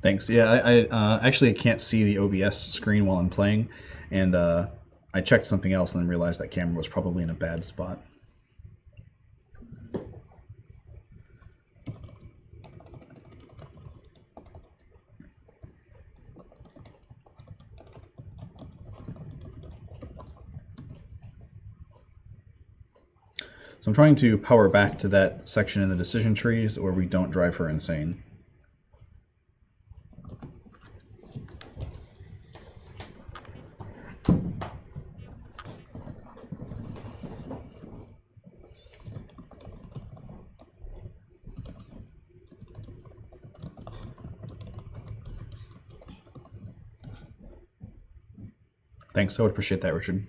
Thanks. Yeah, I actually can't see the OBS screen while I'm playing, and I checked something else and then realized that camera was probably in a bad spot. So I'm trying to power back to that section in the decision trees where we don't drive her insane. Thanks, I would appreciate that, Richard.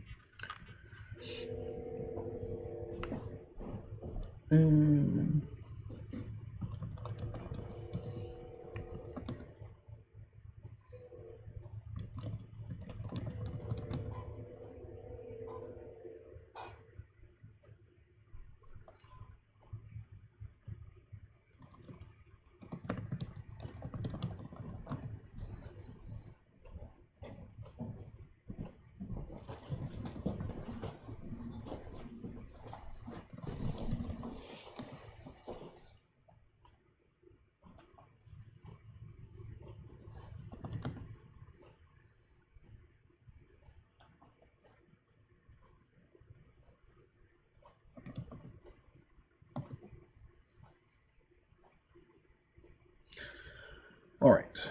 All right.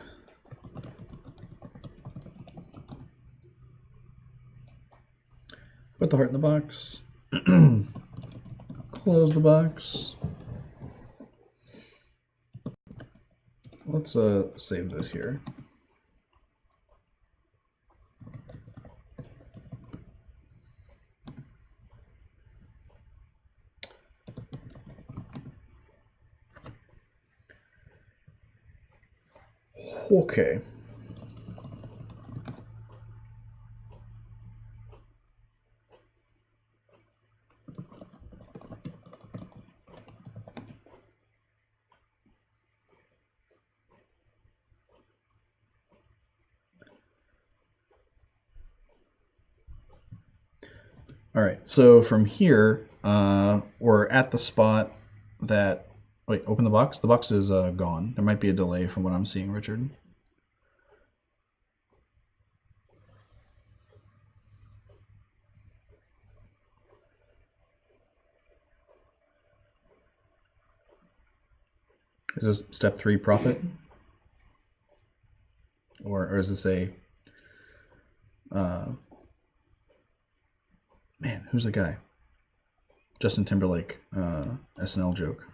Put the heart in the box. Close the box. Let's save this here. Okay. All right, so from here, we're at the spot that, wait, open the box? The box is gone. There might be a delay from what I'm seeing, Richard. Is this step 3 profit? Or is this a, man, who's the guy? Justin Timberlake, SNL joke.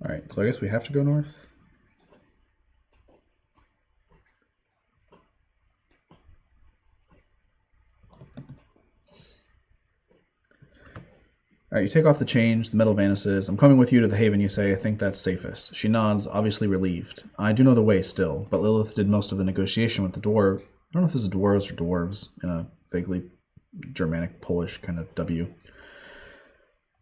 All right, so I guess we have to go north. All right, you take off the change, the metal vanishes. I'm coming with you to the haven, you say. I think that's safest. She nods, obviously relieved. I do know the way still, but Lilith did most of the negotiation with the dwarf. I don't know if this is dwarves or dwarves in a vaguely Germanic, Polish kind of W.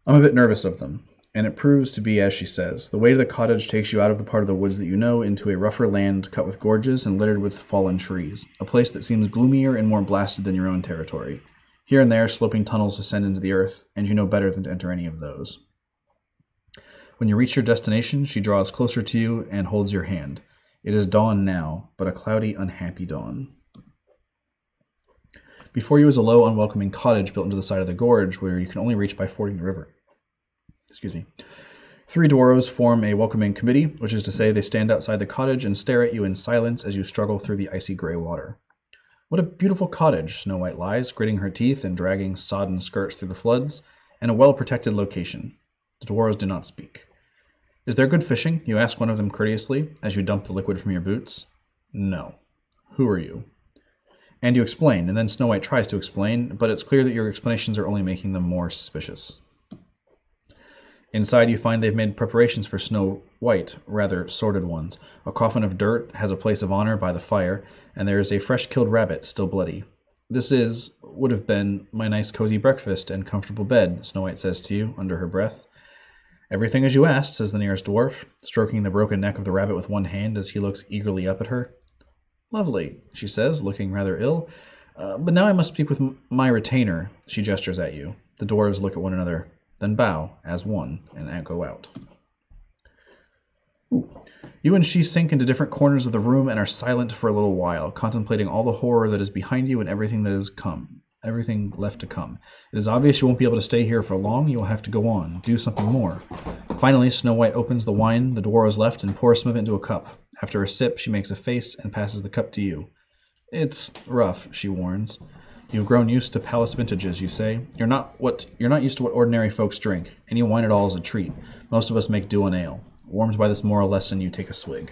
I'm a bit nervous of them, and it proves to be as she says. The way to the cottage takes you out of the part of the woods that you know into a rougher land cut with gorges and littered with fallen trees, a place that seems gloomier and more blasted than your own territory. Here and there, sloping tunnels descend into the earth, and you know better than to enter any of those. When you reach your destination, she draws closer to you and holds your hand. It is dawn now, but a cloudy, unhappy dawn. Before you is a low, unwelcoming cottage built into the side of the gorge where you can only reach by fording the river. Excuse me. 3 dwarves form a welcoming committee, which is to say they stand outside the cottage and stare at you in silence as you struggle through the icy gray water. What a beautiful cottage, Snow White lies, gritting her teeth and dragging sodden skirts through the floods, and a well-protected location. The dwarves do not speak. Is there good fishing? You ask one of them courteously, as you dump the liquid from your boots. No. Who are you? And you explain, and then Snow White tries to explain, but it's clear that your explanations are only making them more suspicious. Inside you find they've made preparations for Snow White, rather sordid ones. A coffin of dirt has a place of honor by the fire, and there is a fresh-killed rabbit, still bloody. would have been my nice cozy breakfast and comfortable bed, Snow White says to you, under her breath. Everything as you asked, says the nearest dwarf, stroking the broken neck of the rabbit with one hand as he looks eagerly up at her. Lovely, she says, looking rather ill. But now I must speak with my retainer, she gestures at you. The dwarves look at one another, then bow, as one, and go out. Ooh. You and she sink into different corners of the room and are silent for a little while, contemplating all the horror that is behind you and everything left to come. It is obvious you won't be able to stay here for long. You will have to go on, do something more. Finally, Snow White opens the wine the dwarves left and pours some of it into a cup. After a sip, she makes a face and passes the cup to you. It's rough, she warns. You've grown used to palace vintages, you say. You're not used to what ordinary folks drink. Any wine at all is a treat. Most of us make do on ale. Warmed by this moral lesson, you take a swig.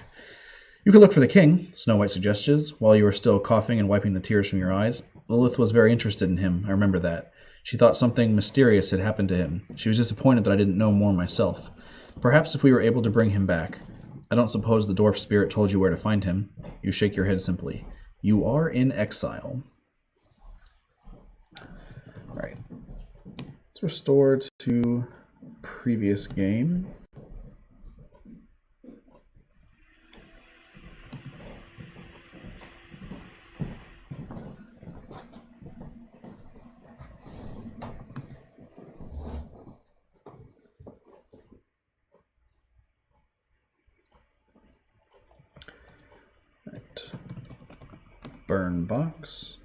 You could look for the king, Snow White suggests, while you were still coughing and wiping the tears from your eyes. Lilith was very interested in him, I remember that. She thought something mysterious had happened to him. She was disappointed that I didn't know more myself. Perhaps if we were able to bring him back. I don't suppose the dwarf spirit told you where to find him. You shake your head simply. You are in exile. Alright. Let's restore to previous game. Burn box.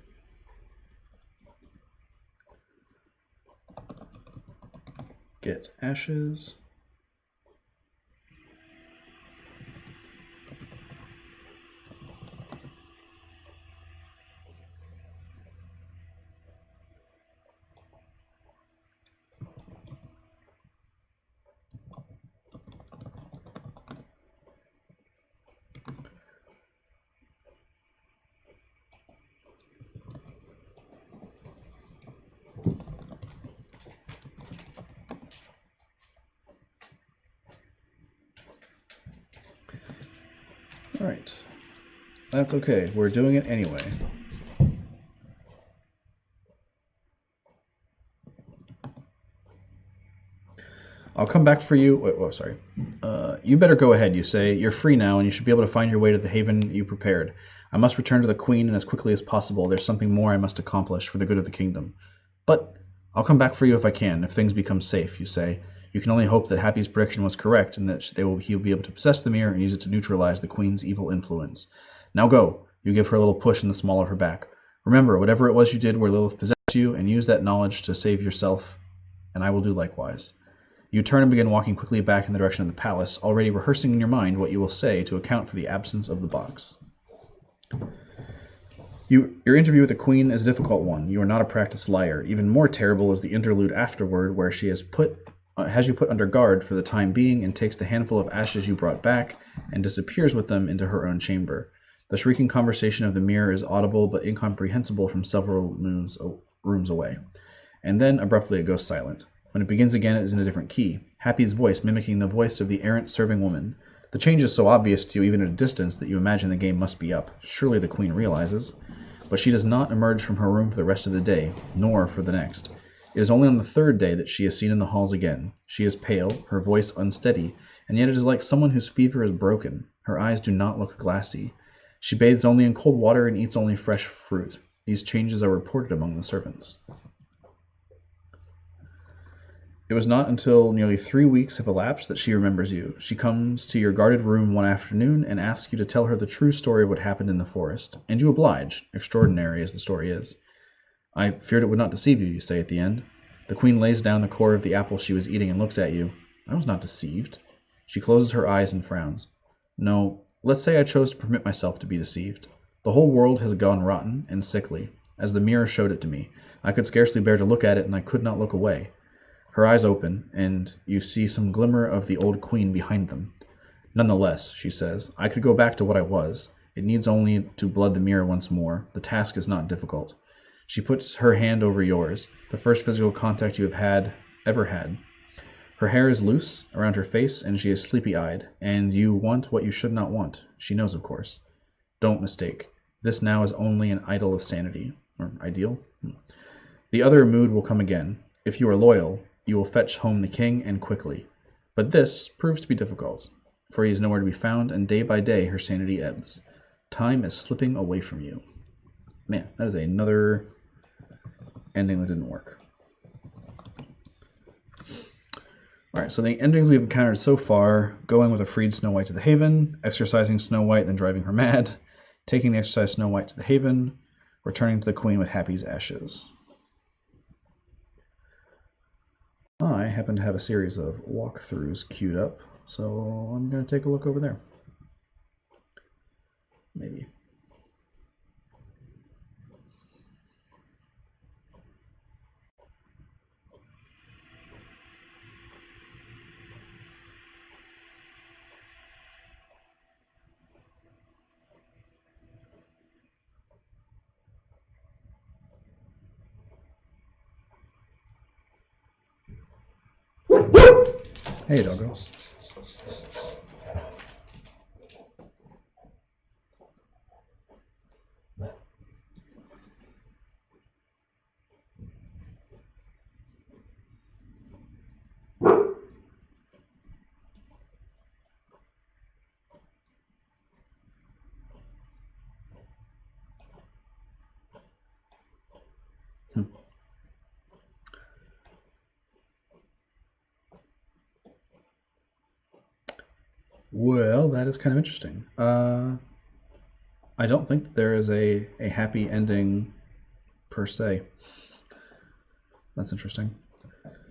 Get ashes. Alright. That's okay. We're doing it anyway. I'll come back for you. Wait, sorry. You better go ahead, you say. You're free now, and you should be able to find your way to the haven you prepared. I must return to the queen, and as quickly as possible. There's something more I must accomplish for the good of the kingdom. But I'll come back for you if I can, if things become safe, you say. You can only hope that Happy's prediction was correct, and that he'll be able to possess the mirror and use it to neutralize the queen's evil influence. Now go. You give her a little push in the small of her back. Remember, whatever it was you did where Lilith possessed you, and use that knowledge to save yourself, and I will do likewise. You turn and begin walking quickly back in the direction of the palace, already rehearsing in your mind what you will say to account for the absence of the box. Your interview with the queen is a difficult one. You are not a practiced liar. Even more terrible is the interlude afterward, where she has you put under guard for the time being and takes the handful of ashes you brought back and disappears with them into her own chamber. The shrieking conversation of the mirror is audible but incomprehensible from several rooms away. And then, abruptly, it goes silent. When it begins again, it is in a different key, Happy's voice mimicking the voice of the errant serving woman. The change is so obvious to you even at a distance that you imagine the game must be up. Surely the queen realizes. But she does not emerge from her room for the rest of the day, nor for the next. It is only on the third day that she is seen in the halls again. She is pale, her voice unsteady, and yet it is like someone whose fever is broken. Her eyes do not look glassy. She bathes only in cold water and eats only fresh fruit. These changes are reported among the servants. It was not until nearly 3 weeks have elapsed that she remembers you. She comes to your guarded room one afternoon and asks you to tell her the true story of what happened in the forest. And you oblige, extraordinary as the story is. I feared it would not deceive you, you say at the end. The queen lays down the core of the apple she was eating and looks at you. I was not deceived. She closes her eyes and frowns. No, let's say I chose to permit myself to be deceived. The whole world has gone rotten and sickly, as the mirror showed it to me. I could scarcely bear to look at it, and I could not look away. Her eyes open, and you see some glimmer of the old queen behind them. Nonetheless, she says, I could go back to what I was. It needs only to blood the mirror once more. The task is not difficult. She puts her hand over yours, the first physical contact you have ever had. Her hair is loose around her face, and she is sleepy-eyed, and you want what you should not want. She knows, of course. Don't mistake. This now is only an idol of sanity. or ideal. The other mood will come again. If you are loyal, you will fetch home the king, and quickly. But this proves to be difficult, for he is nowhere to be found, and day by day her sanity ebbs. Time is slipping away from you. Man, that is another ending that didn't work. Alright, so the endings we've encountered so far: going with a freed Snow White to the Haven, exercising Snow White, then driving her mad, taking the exercised Snow White to the Haven, returning to the Queen with Happy's ashes. I happen to have a series of walkthroughs queued up, so I'm going to take a look over there. Maybe. Hey, doggo. Well, that is kind of interesting. I don't think there is a happy ending per se. That's interesting.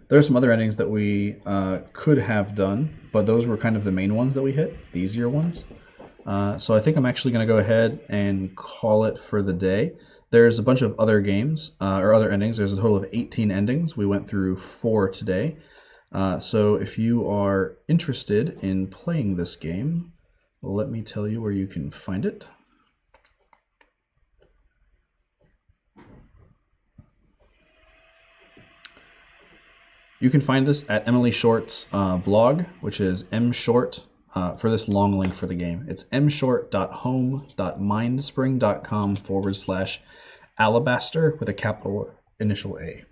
There are some other endings that we could have done, but those were kind of the main ones that we hit, the easier ones. So I think I'm actually going to go ahead and call it for the day. There's a bunch of other games, or other endings. There's a total of 18 endings. We went through 4 today. So if you are interested in playing this game, let me tell you where you can find it. You can find this at Emily Short's blog, which is mshort, for this long link for the game. It's mshort.home.mindspring.com/alabaster with a capital initial A.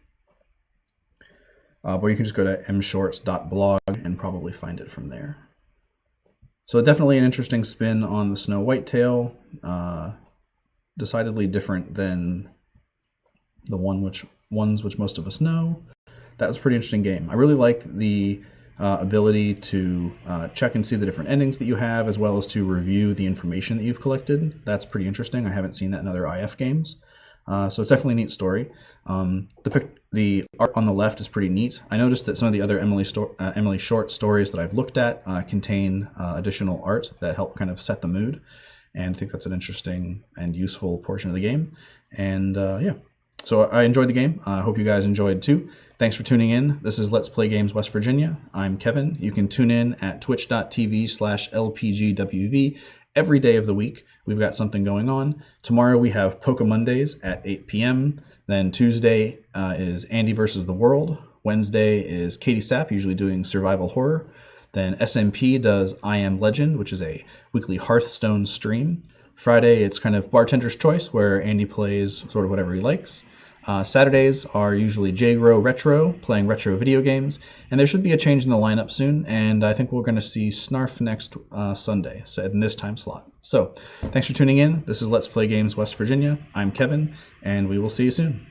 Or you can just go to mshort.blog and probably find it from there. So definitely an interesting spin on the Snow White tale. Decidedly different than the ones which most of us know. That was a pretty interesting game. I really like the ability to check and see the different endings that you have, as well as to review the information that you've collected. That's pretty interesting. I haven't seen that in other IF games. So it's definitely a neat story. The art on the left is pretty neat. I noticed that some of the other Emily Short stories that I've looked at contain additional art that help kind of set the mood, and I think that's an interesting and useful portion of the game. And yeah, so I enjoyed the game. I hope you guys enjoyed too. Thanks for tuning in. This is Let's Play Games West Virginia. I'm Kevin. You can tune in at twitch.tv/LPGWV every day of the week. We've got something going on. Tomorrow we have Poke Mondays at 8 p.m. Then Tuesday is Andy versus the World. Wednesday is Katie Sapp, usually doing survival horror. Then SMP does I Am Legend, which is a weekly Hearthstone stream. Friday, it's kind of Bartender's Choice, where Andy plays sort of whatever he likes. Saturdays are usually JGrow Retro, playing retro video games, and there should be a change in the lineup soon, and I think we're going to see Snarf next Sunday, so in this time slot. So, thanks for tuning in. This is Let's Play Games West Virginia. I'm Kevin, and we will see you soon.